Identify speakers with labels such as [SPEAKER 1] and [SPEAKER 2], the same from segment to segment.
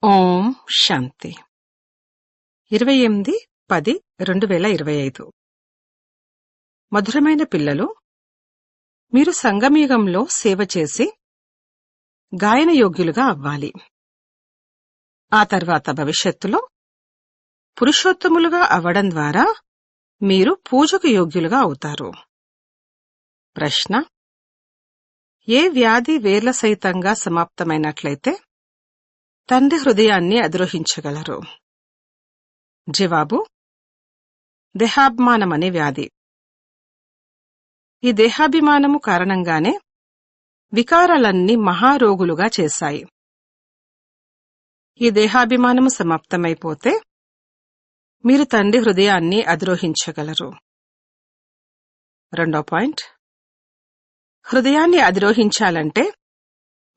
[SPEAKER 1] ఓం శాంతి 28/10/2025 మధురమైన పిల్లలు, మీరు సంగమయుగంలో సేవ చేసి గాయన యోగ్యులుగా అవ్వాలి. ఆ తర్వాత భవిష్యత్తులో పురుషోత్తములుగా అవ్వడం ద్వారా మీరు పూజకు యోగ్యులుగా అవుతారు. ప్రశ్న: ఏ వ్యాధి వేర్ల సహితంగా సమాప్తమైనట్లయితే తండ్రి హృదయాన్ని అధిరోహించగలరు? జవాబు: దేహాభిమానమనే వ్యాధి. ఈ దేహాభిమానము కారణంగానే వికారాలన్నీ మహారోగులుగా చేశాయి. ఈ దేహాభిమానము సమాప్తమైపోతే మీరు తండ్రి హృదయాన్ని అధిరోహించగలరు. రెండో పాయింట్: హృదయాన్ని అధిరోహించాలంటే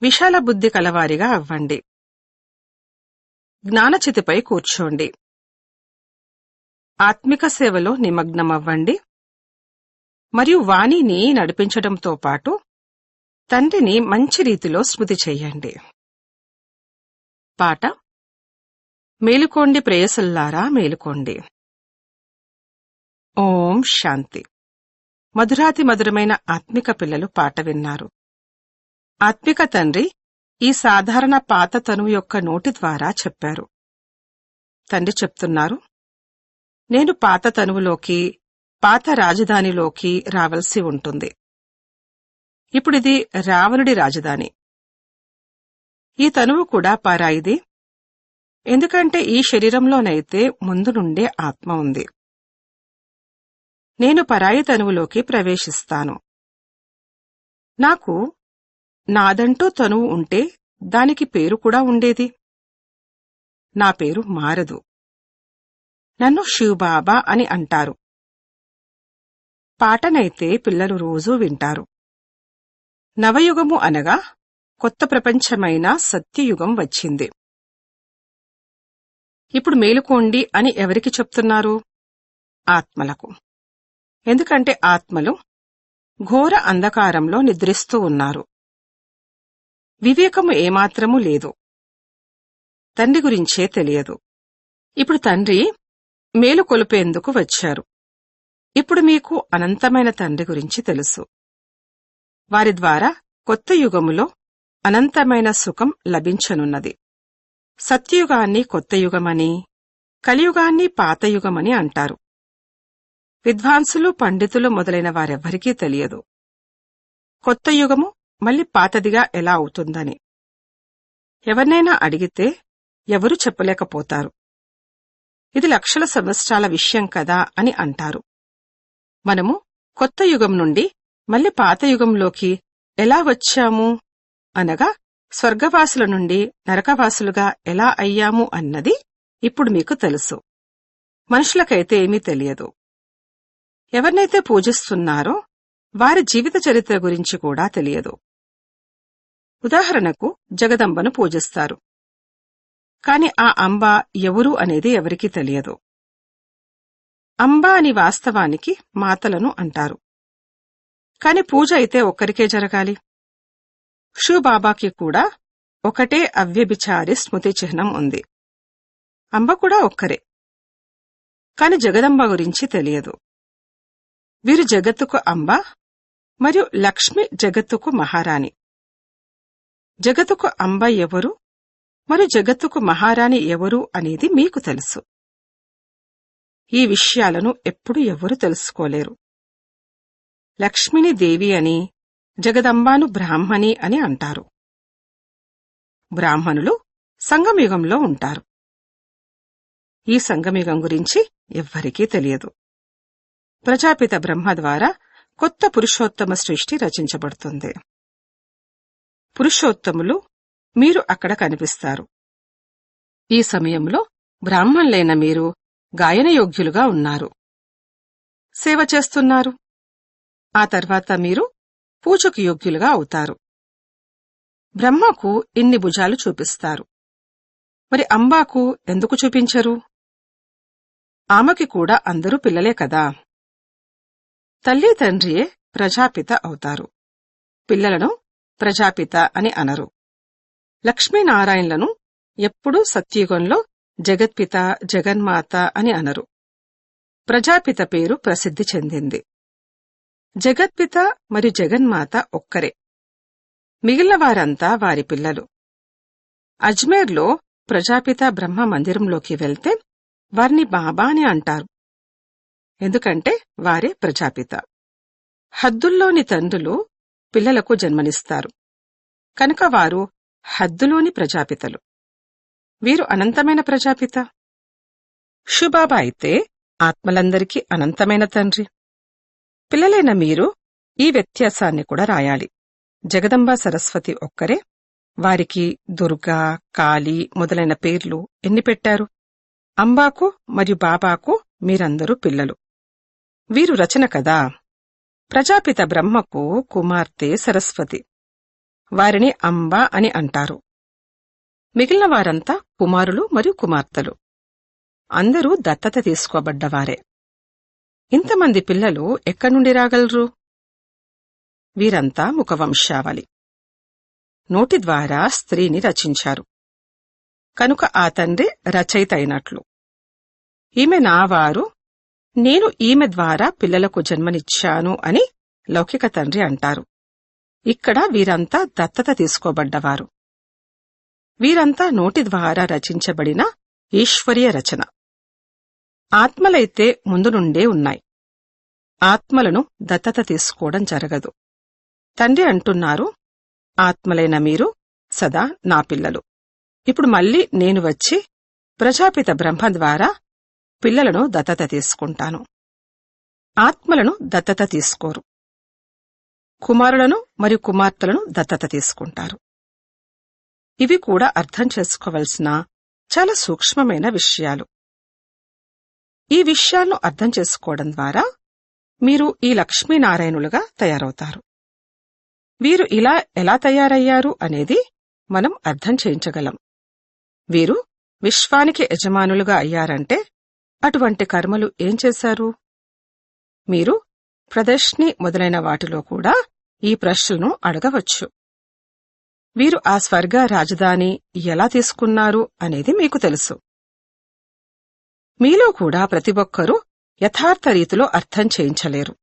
[SPEAKER 1] విశాల బుద్ధి కలవారిగా అవ్వండి. జ్ఞానచితిపై కూర్చోండి. ఆత్మిక సేవలో నిమగ్నమవ్వండి మరియు వాణిని నడిపించడంతో పాటు తండ్రిని మంచి రీతిలో స్మృతి చెయ్యండి. పాట: మేలుకోండి ప్రేయసుల్లారా, మేలుకోండి. ఓం శాంతి. మధురాతి మధురమైన ఆత్మిక పిల్లలు పాట విన్నారు. ఆత్మిక తండ్రి ఈ సాధారణ పాత తనువు యొక్క నోటి ద్వారా చెప్పారు. తండ్రి చెప్తున్నారు, నేను పాత తనువులోకి, పాత రాజధానిలోకి రావలసి ఉంటుంది. ఇప్పుడిది రావణుడి రాజధాని. ఈ తనువు కూడా పరాయిది, ఎందుకంటే ఈ శరీరంలోనైతే ముందు నుండే ఆత్మ ఉంది. నేను పరాయి తనువులోకి ప్రవేశిస్తాను. నాకు నాదంటూ తనువు ఉంటే దానికి పేరు కూడా ఉండేది. నా పేరు మారదు. నన్ను శివబాబా అని అంటారు. పాటనైతే పిల్లలు రోజూ వింటారు. నవయుగము అనగా కొత్త ప్రపంచమైన సత్యయుగం వచ్చింది. ఇప్పుడు మేలుకోండి అని ఎవరికి చెప్తున్నారు? ఆత్మలకు. ఎందుకంటే ఆత్మలు ఘోర అంధకారంలో నిద్రిస్తూ ఉన్నారు. వివేకము ఏమాత్రమూ లేదు. తండ్రి గురించే తెలియదు. ఇప్పుడు తండ్రి మేలుకొలిపేందుకు వచ్చారు. ఇప్పుడు మీకు అనంతమైన తండ్రి గురించి తెలుసు. వారి ద్వారా కొత్త యుగములో అనంతమైన సుఖం లభించనున్నది. సత్యయుగాన్ని కొత్త యుగమని, కలియుగాన్ని పాతయుగమని అంటారు. విద్వాంసులు, పండితులు మొదలైన వారెవ్వరికీ తెలియదు కొత్త యుగము మళ్ళీ పాతదిగా ఎలా అవుతుందని. ఎవరినైనా అడిగితే ఎవరూ చెప్పలేకపోతారు. ఇది లక్షల సంవత్సరాల విషయం కదా అని అంటారు. మనము కొత్త యుగం నుండి మళ్ళీ పాత యుగంలోకి ఎలా వచ్చాము, అనగా స్వర్గవాసుల నుండి నరకవాసులుగా ఎలా అయ్యాము అన్నది ఇప్పుడు మీకు తెలుసు. మనుషులకైతే ఏమీ తెలియదు. ఎవరినైతే పూజిస్తున్నారో వారి జీవిత చరిత్ర గురించి కూడా తెలియదు. ఉదాహరణకు జగదంబను పూజిస్తారు, కాని ఆ అంబ ఎవరు అనేది ఎవరికీ తెలియదు. అంబ అని వాస్తవానికి మాతలను అంటారు. కాని పూజ అయితే ఒక్కరికే జరగాలి. శివబాబాకి కూడా ఒకటే అవ్యభిచారి స్మృతి చిహ్నం ఉంది. అంబ కూడా ఒక్కరే, కాని జగదంబ గురించి తెలియదు. వీరు జగత్తుకు అంబ మరియు లక్ష్మి జగత్తుకు మహారాణి. జగత్తుకు అంబ ఎవరు మరియు జగత్తుకు మహారాణి ఎవరు అనేది మీకు తెలుసు. ఈ విషయాలను ఎప్పుడు ఎవరూ తెలుసుకోలేరు. లక్ష్మిని దేవి అని, జగదంబాను బ్రాహ్మణి అని అంటారు. బ్రాహ్మణులు సంగమయుగంలో ఉంటారు. ఈ సంగమయుగం గురించి ఎవ్వరికీ తెలియదు. ప్రజాపిత బ్రహ్మ ద్వారా కొత్త పురుషోత్తమ సృష్టి రచించబడుతుంది. పురుషోత్తములు మీరు అక్కడ కనిపిస్తారు. ఈ సమయంలో బ్రాహ్మణులైన మీరు గాయనయోగ్యులుగా ఉన్నారు, సేవ చేస్తున్నారు. ఆ తర్వాత మీరు పూజకు యోగ్యులుగా అవుతారు. బ్రహ్మకు ఇన్ని భుజాలు చూపిస్తారు, మరి అంబాకు ఎందుకు చూపించరు? ఆమెకి కూడా అందరూ పిల్లలే కదా. తల్లి తండ్రియే ప్రజాపిత అవుతారు. పిల్లలను ప్రజాపిత అని అనరు. లక్ష్మీనారాయణలను ఎప్పుడూ సత్యుగంలో జగత్పిత జగన్మాత అని అనరు. ప్రజాపిత పేరు ప్రసిద్ధి చెందింది. జగత్పిత మరియు జగన్మాత ఒక్కరే, మిగిలిన వారంతా వారి పిల్లలు. అజ్మేర్లో ప్రజాపిత బ్రహ్మ మందిరంలోకి వెళ్తే వారిని బాబా అని అంటారు, ఎందుకంటే వారే ప్రజాపిత. హద్దుల్లోని తండ్రులు పిల్లలకు జన్మనిస్తారు కనుక వారు హద్దులోని ప్రజాపితలు. వీరు అనంతమైన ప్రజాపిత. శివబాబా అయితే ఆత్మలందరికీ అనంతమైన తండ్రి. పిల్లలైన మీరు ఈ వ్యత్యాసాన్ని కూడా రాయాలి. జగదంబ సరస్వతి ఒక్కరే, వారికి దుర్గా, కాళీ మొదలైన పేర్లు ఎన్ని పెట్టారు? అంబాకు మరియు బాబాకు మీరందరూ పిల్లలు. వీరు రచన కదా. ప్రజాపిత బ్రహ్మకు కుమార్తె సరస్వతి, వారిని అంబా అని అంటారు. మిగిలిన వారంతా కుమారులు మరియు కుమార్తెలు. అందరూ దత్తత తీసుకోబడ్డవారే. ఇంతమంది పిల్లలు ఎక్కడి నుండి రాగలరు? వీరంతా ముఖవంశావళి. నోటి ద్వారా స్త్రీని రచించారు కనుక ఆ తండ్రి రచయిత అయినట్లు. ఈమె నావారు, నేను ఈమె ద్వారా పిల్లలకు జన్మనిచ్చాను అని లౌకిక తండ్రి అంటారు. ఇక్కడ వీరంతా దత్తత తీసుకోబడ్డవారు. వీరంతా నోటి ద్వారా రచించబడిన ఈశ్వరీయ రచన. ఆత్మలైతే ముందు నుండే ఉన్నాయి. ఆత్మలను దత్తత తీసుకోవడం జరగదు. తండ్రి అంటున్నారు, ఆత్మలైన మీరు సదా నా పిల్లలు. ఇప్పుడు మళ్ళీ నేను వచ్చి ప్రజాపిత బ్రహ్మ ద్వారా పిల్లలను దత్తత తీసుకుంటాను. ఆత్మలను దత్తత తీసుకోరు. కుమారులను మరియు కుమార్తెలను దత్తత తీసుకుంటారు. ఇవి కూడా అర్థం చేసుకోవలసిన చాలా సూక్ష్మమైన విషయాలు. ఈ విషయాలను అర్థం చేసుకోవడం ద్వారా మీరు ఈ లక్ష్మీనారాయణులుగా తయారవుతారు. వీరు ఇలా ఎలా తయారయ్యారు అనేది మనం అర్థం చేయించగలం. వీరు విశ్వానికి యజమానులుగా అయ్యారంటే అటువంటి కర్మలు ఏం చేశారు? మీరు ప్రదర్శిని మొదలైన వాటిలో కూడా ఈ ప్రశ్నలను అడగవచ్చు. వీరు ఆ స్వర్గ రాజధాని ఎలా తీసుకున్నారు అనేది మీకు తెలుసు. మీలో కూడా ప్రతి ఒక్కరూ యథార్థ రీతిలో అర్థం చేయించలేరు.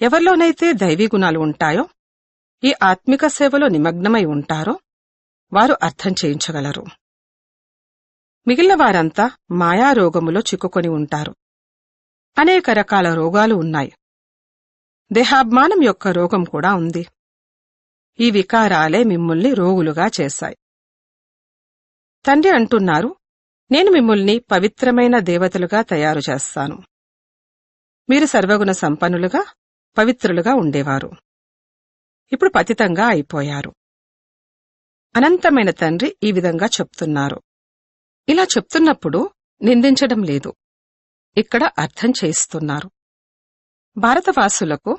[SPEAKER 1] ఎవరిలోనైతే దైవీ గుణాలు ఉంటాయో, ఈ ఆత్మిక సేవలో నిమగ్నమై ఉంటారో వారు అర్థం చేయించగలరు. మిగిలిన వారంతా మాయారోగములో చిక్కుకొని ఉంటారు. అనేక రకాల రోగాలు ఉన్నాయి. దేహాభిమానం యొక్క రోగం కూడా ఉంది. ఈ వికారాలే మిమ్ముల్ని రోగులుగా చేశాయి. తండ్రి అంటున్నారు, నేను మిమ్ముల్ని పవిత్రమైన దేవతలుగా తయారు చేస్తాను. మీరు సర్వగుణ సంపన్నులుగా పవిత్రులుగా ఉండేవారు. ఇప్పుడు పతితంగా అయిపోయారు. అనంతమైన తండ్రి ఈ విధంగా చెప్తున్నారు. ఇలా చెప్తున్నప్పుడు నిందించడం లేదు, ఇక్కడ అర్థం చేయిస్తున్నారు. భారతవాసులకు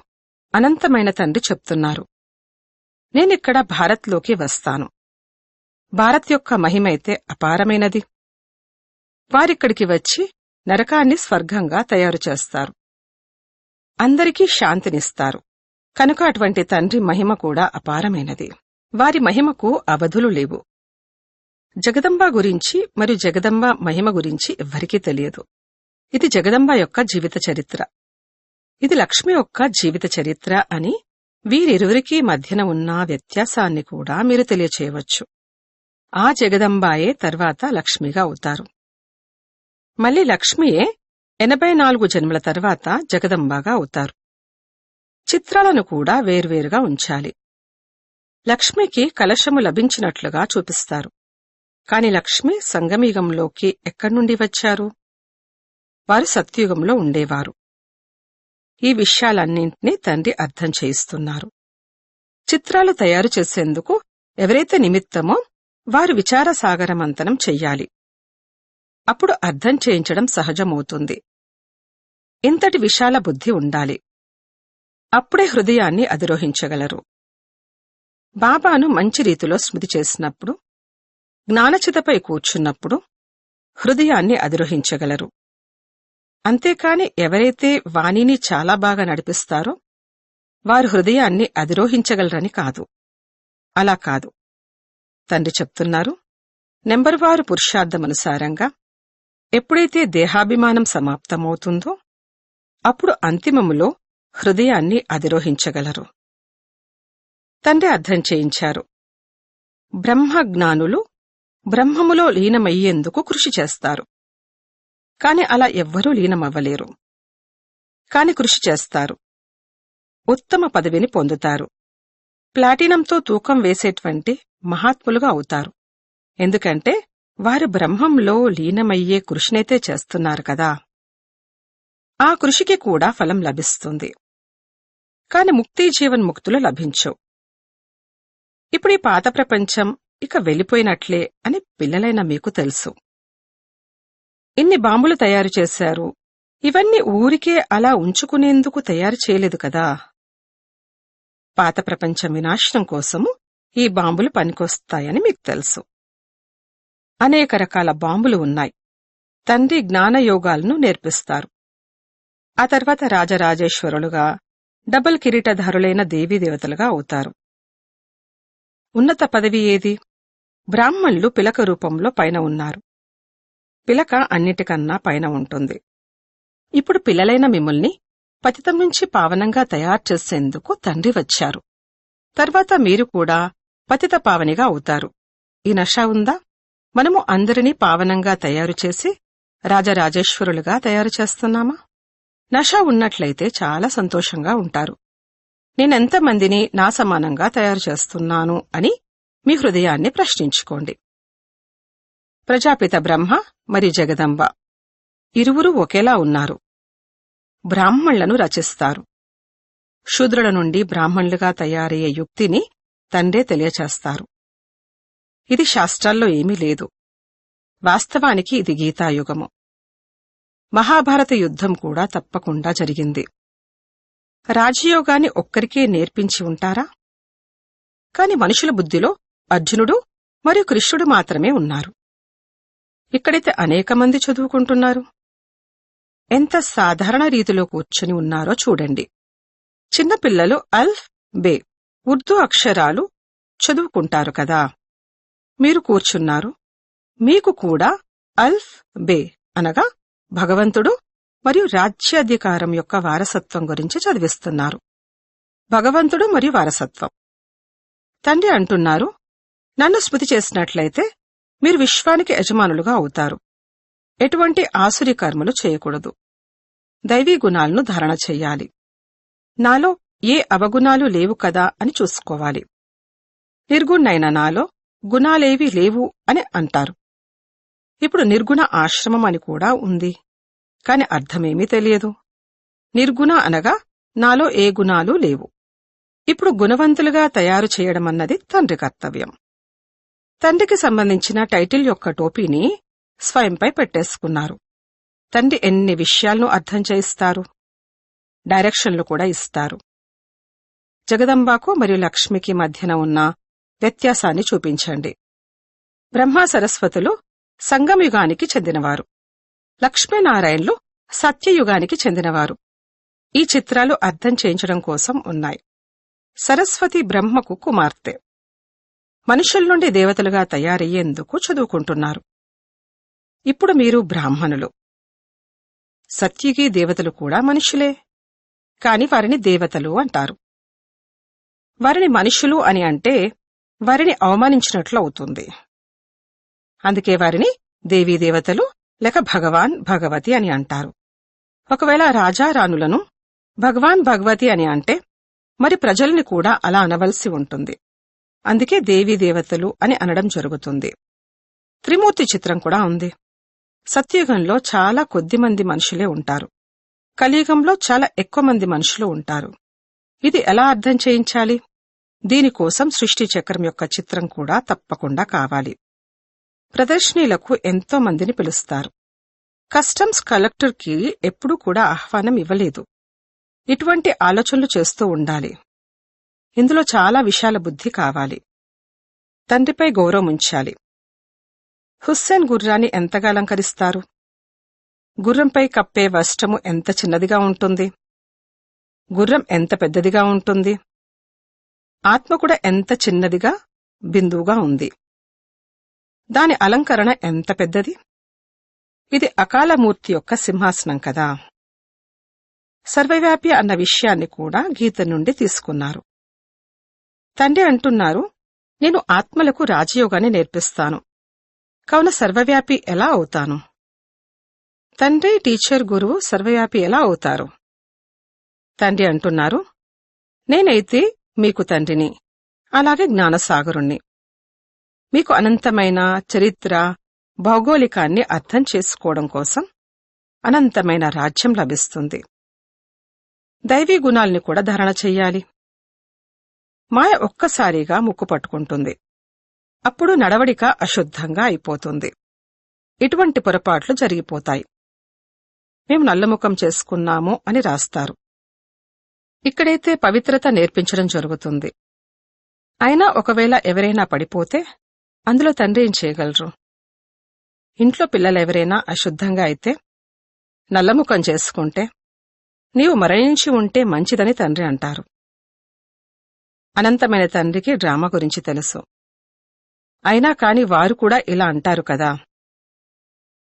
[SPEAKER 1] అనంతమైన తండ్రి చెప్తున్నారు, నేనిక్కడ భారత్లోకి వస్తాను. భారత్ యొక్క మహిమైతే అపారమైనది. వారిక్కడికి వచ్చి నరకాన్ని స్వర్గంగా తయారు చేస్తారు. అందరికీ శాంతినిస్తారు. కనుక అటువంటి తండ్రి మహిమ కూడా అపారమైనది. వారి మహిమకు అవధులు లేవు. జగదంబ గురించి మరియు జగదంబ మహిమ గురించి ఎవ్వరికీ తెలియదు. ఇది జగదంబ యొక్క జీవిత చరిత్ర. ఇది లక్ష్మి యొక్క జీవిత చరిత్ర అని వీరిరువురికి మధ్యన ఉన్న వ్యత్యాసాన్ని కూడా మీరు తెలియచేయవచ్చు. ఆ జగదంబాయే తర్వాత లక్ష్మిగా అవుతారు. మళ్లీ లక్ష్మియే 84 జన్మల తర్వాత జగదంబాగా అవుతారు. చిత్రాలను కూడా వేర్వేరుగా ఉంచాలి. లక్ష్మికి కలశము లభించినట్లుగా చూపిస్తారు. కాని లక్ష్మి సంగమయుగంలోకి ఎక్కడ్నుండి వచ్చారు? వారు సత్యుగంలో ఉండేవారు. ఈ విషయాలన్నింటినీ తండ్రి అర్థం చేయిస్తున్నారు. చిత్రాలు తయారు చేసేందుకు ఎవరైతే నిమిత్తమో వారు విచారసాగరమంతనం చెయ్యాలి. అప్పుడు అర్థం చేయించడం సహజమవుతుంది. ఇంతటి విశాల బుద్ధి ఉండాలి. అప్పుడే హృదయాన్ని అధిరోహించగలరు. బాబాను మంచి రీతిలో స్మృతి చేసినప్పుడు, జ్ఞానచితపై కూర్చున్నప్పుడు హృదయాన్ని అధిరోహించగలరు. అంతేకాని ఎవరైతే వాణిని చాలా బాగా నడిపిస్తారో వారు హృదయాన్ని అధిరోహించగలరని కాదు. అలా కాదు. తండ్రి చెప్తున్నారు, నెంబర్వారు పురుషార్థమనుసారంగా ఎప్పుడైతే దేహాభిమానం సమాప్తమవుతుందో అప్పుడు అంతిమములో హృదయాన్ని అధిరోహించగలరు. తండ్రి అర్థం చేయించారు, బ్రహ్మజ్ఞానులు బ్రహ్మములో లీనమయ్యేందుకు కృషి చేస్తారు. కాని అలా ఎవ్వరూ లీనమవ్వలేరు. కాని కృషి చేస్తారు. ఉత్తమ పదవిని పొందుతారు. ప్లాటినంతో తూకం వేసేటువంటి మహాత్ములుగా అవుతారు. ఎందుకంటే వారు బ్రహ్మంలో లీనమయ్యే కృషినైతే చేస్తున్నారు కదా. ఆ కృషికి కూడా ఫలం లభిస్తుంది. కాని ముక్తి జీవన్ముక్తులు లభించవు. ఇప్పుడు ఈ పాత ప్రపంచం ఇక వెళ్ళిపోయినట్లే అని పిల్లలైన మీకు తెలుసు. ఇన్ని బాంబులు తయారు చేశారు. ఇవన్నీ ఊరికే అలా ఉంచుకునేందుకు తయారు చేయలేదు కదా. పాత ప్రపంచం వినాశనం కోసము ఈ బాంబులు పనికొస్తాయని మీకు తెలుసు. అనేక రకాల బాంబులు ఉన్నాయి. తండ్రి జ్ఞానయోగాలను నేర్పిస్తారు. ఆ తర్వాత రాజరాజేశ్వరులుగా, డబుల్ కిరీటధారులైన దేవీదేవతలుగా అవుతారు. ఉన్నత పదవి ఏది? బ్రాహ్మణులు పిలక రూపంలో పైన ఉన్నారు. పిలక అన్నిటికన్నా పైన ఉంటుంది. ఇప్పుడు పిల్లలైన మిమ్మల్ని పతితం నుంచి పావనంగా తయారు చేసేందుకు తండ్రి వచ్చారు. తర్వాత మీరు కూడా పతిత పావనిగా అవుతారు. ఈ నష ఉందా? మనము అందరినీ పావనంగా తయారు చేసి రాజరాజేశ్వరులుగా తయారు చేస్తున్నామా? నష ఉన్నట్లయితే చాలా సంతోషంగా ఉంటారు. నేనెంతమందిని నా సమానంగా తయారు చేస్తున్నాను అని మీ హృదయాన్ని ప్రశ్నించుకోండి. ప్రజాపిత బ్రహ్మ మరియు జగదంబ ఇరువురూ ఒకేలా ఉన్నారు. బ్రాహ్మణులను రచిస్తారు. శూద్రుల నుండి బ్రాహ్మణులుగా తయారయ్యే యుక్తిని తండ్రే తెలియచేస్తారు. ఇది శాస్త్రాల్లో ఏమీ లేదు. వాస్తవానికి ఇది గీతాయుగము. మహాభారత యుద్ధం కూడా తప్పకుండా జరిగింది. రాజయోగాన్ని ఒక్కరికే నేర్పించి ఉంటారా? కాని మనుషుల బుద్ధిలో అర్జునుడు మరియు కృష్ణుడు మాత్రమే ఉన్నారు. ఇక్కడైతే అనేక మంది చదువుకుంటున్నారు. ఎంత సాధారణ రీతిలో కూర్చుని ఉన్నారో చూడండి. చిన్నపిల్లలు అల్ఫ్ బే ఉర్దూ అక్షరాలు చదువుకుంటారు కదా. మీరు కూర్చున్నారు. మీకు కూడా అల్ఫ్ బే అనగా భగవంతుడు మరియు రాజ్యాధికారం యొక్క వారసత్వం గురించి చదివిస్తున్నారు. భగవంతుడు మరియు వారసత్వం. తండ్రి అంటున్నారు, నన్ను స్మృతి చేసినట్లయితే మీరు విశ్వానికి యజమానులుగా అవుతారు. ఎటువంటి ఆసురి కర్మలు చేయకూడదు. దైవీ గుణాలను ధారణ చెయ్యాలి. నాలో ఏ అవగుణాలు లేవు కదా అని చూసుకోవాలి. నిర్గుణైన నాలో గుణాలేవీ లేవు అని అంటారు. ఇప్పుడు నిర్గుణ ఆశ్రమం అని కూడా ఉంది. కాని అర్థమేమీ తెలియదు. నిర్గుణ అనగా నాలో ఏ గుణాలు లేవు. ఇప్పుడు గుణవంతులుగా తయారు చేయడమన్నది తండ్రి కర్తవ్యం. తండ్రికి సంబంధించిన టైటిల్ యొక్క టోపీని స్వయంపై పెట్టేసుకున్నారు. తండ్రి ఎన్ని విషయాలను అర్థం చేయిస్తారు. డైరెక్షన్లు కూడా ఇస్తారు. జగదంబాకు మరియు లక్ష్మికి మధ్యన ఉన్న వ్యత్యాసాన్ని చూపించండి. బ్రహ్మ సరస్వతులు సంగమయుగానికి చెందినవారు. లక్ష్మీనారాయణులు సత్యయుగానికి చెందినవారు. ఈ చిత్రాలు అర్థం చేయించడం కోసం ఉన్నాయి. సరస్వతి బ్రహ్మకు కుమార్తె. మనుషుల నుండి దేవతలుగా తయారయ్యేందుకు చదువుకుంటున్నారు. ఇప్పుడు మీరు బ్రాహ్మణులు. సత్యుగి దేవతలు కూడా మనుషులే. కాని వారిని దేవతలు అంటారు. వారిని మనుషులు అని అంటే వారిని అవమానించినట్లు అవుతుంది. అందుకే వారిని దేవీదేవతలు లేక భగవాన్ భగవతి అని అంటారు. ఒకవేళ రాజారాణులను భగవాన్ భగవతి అని అంటే మరి ప్రజల్ని కూడా అలా అనవలసి ఉంటుంది. అందుకే దేవీదేవతలు అని అనడం జరుగుతుంది. త్రిమూర్తి చిత్రం కూడా ఉంది. సత్యుగంలో చాలా కొద్దిమంది మనుషులే ఉంటారు. కలియుగంలో చాలా ఎక్కువ మంది మనుషులు ఉంటారు. ఇది ఎలా అర్థం చేయించాలి? దీనికోసం సృష్టి చక్రం యొక్క చిత్రం కూడా తప్పకుండా కావాలి. ప్రదర్శనీలకు ఎంతో మందిని పిలుస్తారు. కస్టమ్స్ కలెక్టర్కి ఎప్పుడూ కూడా ఆహ్వానం ఇవ్వలేదు. ఇటువంటి ఆలోచనలు చేస్తూ ఉండాలి. ఇందులో చాలా విశాల బుద్ధి కావాలి. తండ్రిపై గౌరవం ఉంచాలి. హుస్సేన్ గుర్రాన్ని ఎంతగా అలంకరిస్తారు? గుర్రంపై కప్పే వస్త్రము ఎంత చిన్నదిగా ఉంటుంది? గుర్రం ఎంత పెద్దదిగా ఉంటుంది? ఆత్మ కూడా ఎంత చిన్నదిగా బిందువుగా ఉంది. దాని అలంకరణ ఎంత పెద్దది! ఇది అకాలమూర్తి యొక్క సింహాసనం కదా. సర్వవ్యాపి అన్న విషయాన్ని కూడా గీత నుండి తీసుకున్నారు. తండ్రి అంటున్నారు, నేను ఆత్మలకు రాజయోగాన్ని నేర్పిస్తాను, కావున సర్వవ్యాపి ఎలా అవుతాను? తండ్రి, టీచర్, గురువు సర్వవ్యాపి ఎలా అవుతారు? తండ్రి అంటున్నారు, నేనైతే మీకు తండ్రిని, అలాగే జ్ఞానసాగరుణ్ణి. మీకు అనంతమైన చరిత్ర, భౌగోళికాన్ని అర్థం చేసుకోవడం కోసం అనంతమైన రాజ్యం లభిస్తుంది. దైవీ గుణాల్ని కూడా ధారణ చెయ్యాలి. మాయ ఒక్కసారిగా ముక్కు పట్టుకుంటుంది. అప్పుడు నడవడిక అశుద్ధంగా అయిపోతుంది. ఇటువంటి పొరపాట్లు జరిగిపోతాయి. మేము నల్లముఖం చేసుకున్నాము అని రాస్తారు. ఇక్కడైతే పవిత్రత నేర్పించడం జరుగుతుంది. అయినా ఒకవేళ ఎవరైనా పడిపోతే అందులో తండ్రి ఏం చేయగలరు? ఇంట్లో పిల్లలెవరైనా అశుద్ధంగా అయితే, నల్లముఖం చేసుకుంటే, నీవు మరణించి ఉంటే మంచిదని తండ్రి అంటారు. అనంతమైన తండ్రికి డ్రామా గురించి తెలుసు. అయినా కాని వారు కూడా ఇలా అంటారు కదా,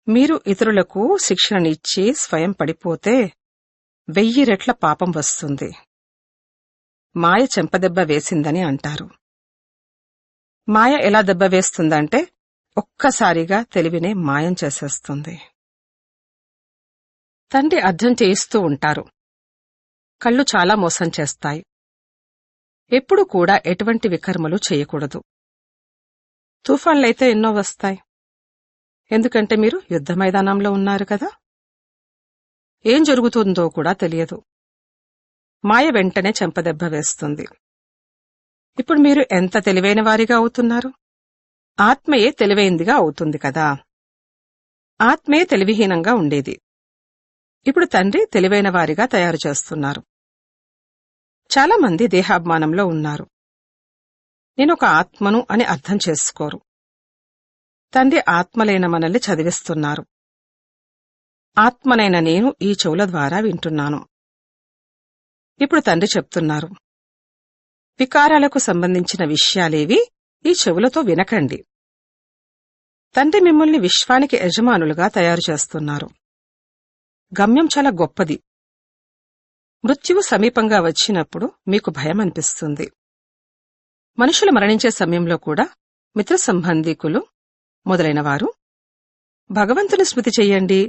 [SPEAKER 1] మీరు ఇతరులకు శిక్షణనిచ్చి స్వయం పడిపోతే 1000 రెట్ల పాపం వస్తుంది. మాయ చెంపదెబ్బ వేసిందని అంటారు. మాయ ఎలా దెబ్బ వేస్తుందంటే ఒక్కసారిగా తెలివినే మాయం చేసేస్తుంది. తండ్రి అర్థం చేయిస్తూ ఉంటారు. కళ్ళు చాలా మోసం చేస్తాయి. ఎప్పుడు కూడా ఎటువంటి వికర్మలు చేయకూడదు. తుఫాన్లైతే ఎన్నో వస్తాయి. ఎందుకంటే మీరు యుద్ధ మైదానంలో ఉన్నారు కదా. ఏం జరుగుతుందో కూడా తెలియదు. మాయ వెంటనే చెంపదెబ్బ వేస్తుంది. ఇప్పుడు మీరు ఎంత తెలివైన వారిగా అవుతున్నారు? ఆత్మయే తెలివైందిగా అవుతుంది కదా. ఆత్మే తెలివిహీనంగా ఉండేది. ఇప్పుడు తండ్రి తెలివైన వారిగా తయారు చేస్తున్నారు. చాలామంది దేహాభిమానంలో ఉన్నారు. నేనొక ఆత్మను అని అర్థం చేసుకోరు. తండ్రి ఆత్మలైన మనల్ని చదివిస్తున్నారు. ఆత్మనైన నేను ఈ చెవుల ద్వారా వింటున్నాను. ఇప్పుడు తండ్రి చెప్తున్నారు, వికారాలకు సంబంధించిన విషయాలేవి ఈ చెవులతో వినకండి. తండ్రి మిమ్మల్ని విశ్వానికి యజమానులుగా తయారు చేస్తున్నారు. గమ్యం చాలా గొప్పది. మృత్యువు సమీపంగా వచ్చినప్పుడు మీకు భయం అనిపిస్తుంది. మనుషులు మరణించే సమయంలో కూడా మిత్ర సంబంధికులు మొదలైనవారు భగవంతుని స్మృతి చెయ్యండి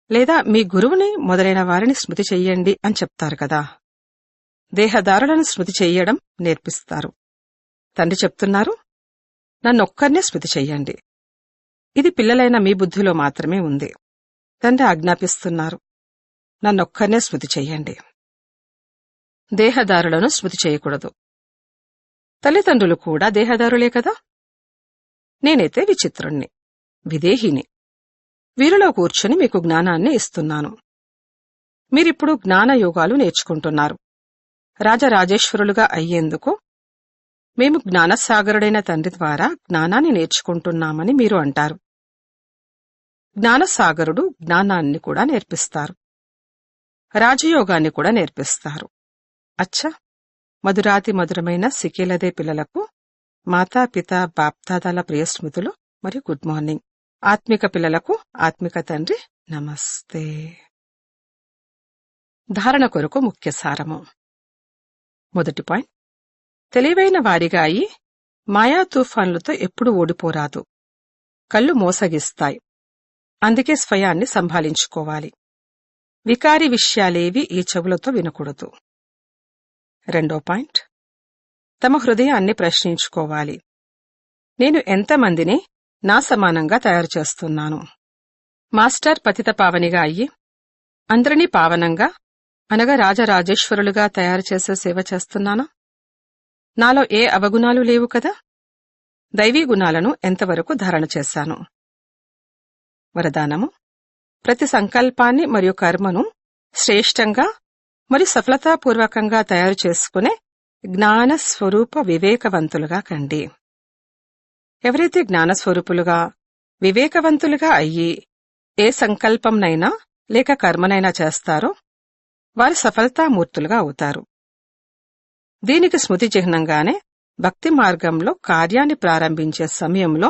[SPEAKER 1] లేదా మీ గురువుని మొదలైన వారిని స్మృతి చెయ్యండి అని చెప్తారు కదా. దేహదారులను స్మృతి చెయ్యడం నేర్పిస్తారు. తండ్రి చెప్తున్నారు, నన్నొక్కర్నే స్మృతి చెయ్యండి. ఇది పిల్లలైన మీ బుద్ధిలో మాత్రమే ఉంది. తండ్రి ఆజ్ఞాపిస్తున్నారు, నన్నొక్కర్నే స్మృతి చెయ్యండి. దేహదారులను స్మృతి చేయకూడదు. తల్లిదండ్రులు కూడా దేహదారులే కదా. నేనైతే విచిత్రుణ్ణి, విదేహిని. వీరిలో కూర్చుని మీకు జ్ఞానాన్ని ఇస్తున్నాను. మీరిప్పుడు జ్ఞానయోగాలు నేర్చుకుంటున్నారు. రాజరాజేశ్వరులుగా అయ్యేందుకు మేము జ్ఞానసాగరుడైన తండ్రి ద్వారా జ్ఞానాన్ని నేర్చుకుంటున్నామని మీరు అంటారు. జ్ఞానసాగరుడు జ్ఞానాన్ని కూడా నేర్పిస్తారు. రాజయోగాన్ని కూడా నేర్పిస్తారు. అచ్చా, మధురాతి మధురమైన సికేలదే పిల్లలకు మాతాపిత బాప్దాదాల ప్రియ స్మృతులు మరియు గుడ్ మార్నింగ్. ఆత్మిక పిల్లలకు ఆత్మిక తండ్రి నమస్తే. ధారణ కొరకు ముఖ్య సారము. మొదటి పాయింట్, తెలివైన వారిగా అయి మాయా తుఫాన్లతో ఎప్పుడు ఓడిపోరాదు. కళ్ళు మోసగిస్తాయి. అందుకే స్వయాన్ని సంభాళించుకోవాలి. వికారి విషయాలేవి ఈ చెవులతో వినకూడదు. రెండో పాయింట్, తమ హృదయాన్ని ప్రశ్నించుకోవాలి. నేను ఎంతమందిని నా సమానంగా తయారు చేస్తున్నాను? మాస్టర్ పతిత పావనిగా అయ్యి అందరినీ పావనంగా అనగా రాజరాజేశ్వరులుగా తయారు చేసే సేవ చేస్తున్నానా? నాలో ఏ అవగుణాలు లేవు కదా. దైవీ గుణాలను ఎంతవరకు ధారణ చేశాను? వరదానము, ప్రతి సంకల్పాన్ని మరియు కర్మను శ్రేష్టంగా మరియు సఫలతాపూర్వకంగా తయారు చేసుకునే జ్ఞానస్వరూప వివేకవంతులుగా కండి. ఎవరైతే జ్ఞానస్వరూపులుగా వివేకవంతులుగా అయ్యి ఏ సంకల్పంనైనా లేక కర్మనైనా చేస్తారో వారు సఫలతామూర్తులుగా అవుతారు. దీనికి స్మృతి చిహ్నంగానే భక్తి మార్గంలో కార్యాన్ని ప్రారంభించే సమయంలో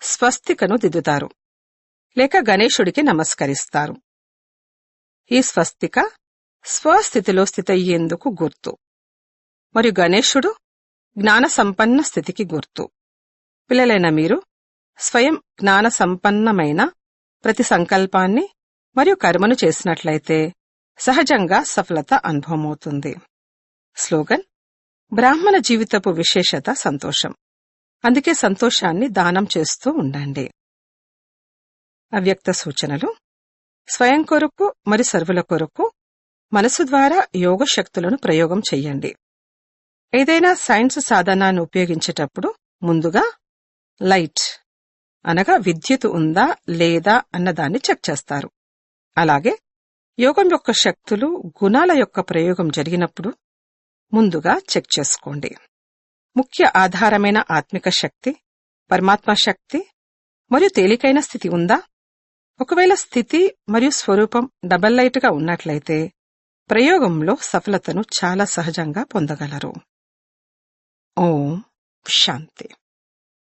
[SPEAKER 1] స్వస్తికను దిద్దుతారు లేక గణేశుడికి నమస్కరిస్తారు. ఈ స్వస్తిక స్వస్థితిలో స్థితయ్యేందుకు గుర్తు మరియు గణేశుడు జ్ఞాన సంపన్న స్థితికి గుర్తు. పిల్లలైన మీరు స్వయం జ్ఞాన సంపన్నమైన ప్రతి సంకల్పాన్ని మరియు కర్మను చేసినట్లయితే సహజంగా సఫలత అనుభవమవుతుంది. స్లోగన్: బ్రాహ్మణ జీవితపు విశేషత సంతోషం. అందుకే సంతోషాన్ని దానం చేస్తూ ఉండండి. అవ్యక్త సూచనలు: స్వయం కొరకు మరి సర్వుల కొరకు మనసు ద్వారా యోగ శక్తులను ప్రయోగం చెయ్యండి. ఏదైనా సైన్స్ సాధనాన్ని ఉపయోగించేటప్పుడు ముందుగా లైట్ అనగా విద్యుత్ ఉందా లేదా అన్నదాన్ని చెక్ చేస్తారు. అలాగే యోగం యొక్క శక్తులు, గుణాల యొక్క ప్రయోగం జరిగినప్పుడు ముందుగా చెక్ చేసుకోండి. ముఖ్య ఆధారమైన ఆత్మిక శక్తి, పరమాత్మ శక్తి మరియు తేలికైన స్థితి ఉందా? ఒకవేళ స్థితి మరియు స్వరూపం డబల్ లైట్గా ఉన్నట్లయితే ప్రయోగంలో సఫలతను చాలా సహజంగా పొందగలరు. ఓం శాంతి.